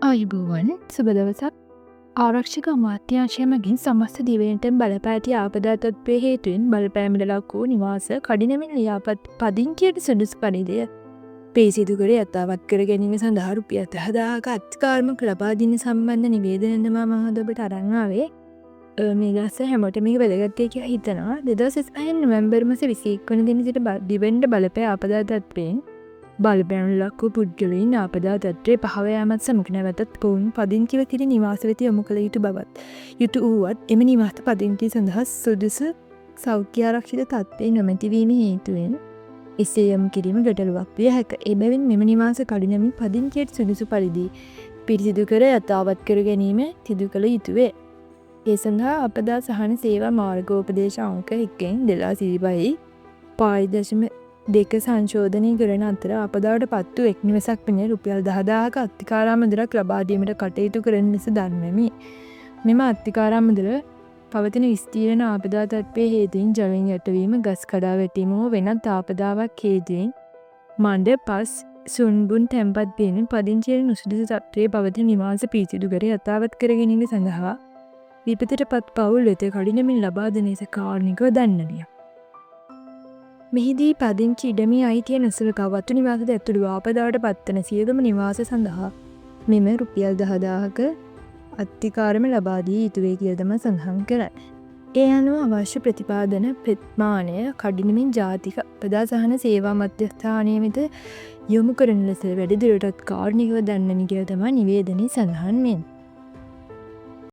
ආයුබෝවන් සුබ දවසක්. ආරක්ෂක අමාත්‍යාංශය මගින් සමස්ත දිවයිනට බලපෑ ඇති ආපදා තත්ත්වය හේතුවෙන් බලපෑමට ලක් වූ නිවාස කඩිනමින් ලියාපත් පදිංචියට සුදුසු පරිදි පිරිසිදු කර යථාවත් කර ගැනීම සඳහා රුපියල් 10,000ක අත්කාරමක් ලබා දීම සම්බන්ධ නිවේදනය මම අද ඔබට අරන් ආවේ. මේ දවස් හැමෝටම මේක වැදගත් කියලා හිතනවා. 2025 නොවැම්බර් මාස 21 වෙනි දින සිට දිවෙන්ට බලපෑ ආපදා තත්ත්වයෙන් බලපෑම් ලක් වූ පුද්ගලයන් ආපදා තත්ත්වයේ පහව යාමත් සමග නැවතත් ඔවුන් පදිංචිව සිටි නිවාස වෙත යොමු කළ යුතු වූවත් එම නිවාස පදිංචිය සඳහා සුදුසු සෞඛ්‍ය ආරක්ෂිත තත්ත්වයේ නොමැති වීම හේතුවෙන් එසේ යොමු කිරීම ගැටලුවක් විය හැක. එබැවින් මෙම නිවාස කඩිනමින් පදිංචියට සුදුසු පරිදි පිරිසිදු කර යථාවත් කර ගැනීම සිදු කළ යුතුය. ඒ සඳහා ආපදා සහන සේවා මාර්ගෝපදේශ අංක 1න් 2025 පායිදශම දෙක සංශෝධනය කරන අතර ආපදාවට පත් වූ එක් නිවසක් වෙන රුපියල් 10,000ක අත්තිකාරා මුදලක් ලබා දීමට කටයුතු කරන ලෙස දන්වමි. මෙම අත්තිකාරා මුදල පවතින විස්තීර්ණ ආපදා තත්ත්වයේ හේතුවෙන් ජලයෙන් යටවීම, ගස් කඩා වැටීම හෝ වෙනත් ආපදාවක් හේතුවෙන් මඩ, පස්, සුන්බුන් තැන්පත් වීමෙන් පදිංචියට නුසුදුසු තත්ත්වයේ පවතින නිවාස පිරිසිදු කර යථාවත් කර ගැනීම සඳහා විපතට පත් පවුල් වෙත කඩිනමින් ලබා දෙන ලෙස කාරුණිකව දන්වමිය. මෙහිදී පදිංචි ඉඩමේ අයිතිය නොසලකා වතු නිවාසද ඇතුළු ආපදාවට පත්වන සියලුම නිවාස සඳහා මෙම රුපියල් 10,000ක අත්තිකාරම ලබා දිය යුතුය කියලා තමයි සඳහන් කරන්නේ. ඒ අනුව අවශ්‍ය ප්‍රතිපාදන ප්‍රමාණය කඩිනමින් ජාතික ආපදා සහන සේවා මධ්‍යස්ථානය වෙත යොමු කරන ලෙස වැඩිදුරටත් කාරුණිකව දන්වමි කියලා තමයි නිවේදනයේ සඳහන් වෙන්නේ.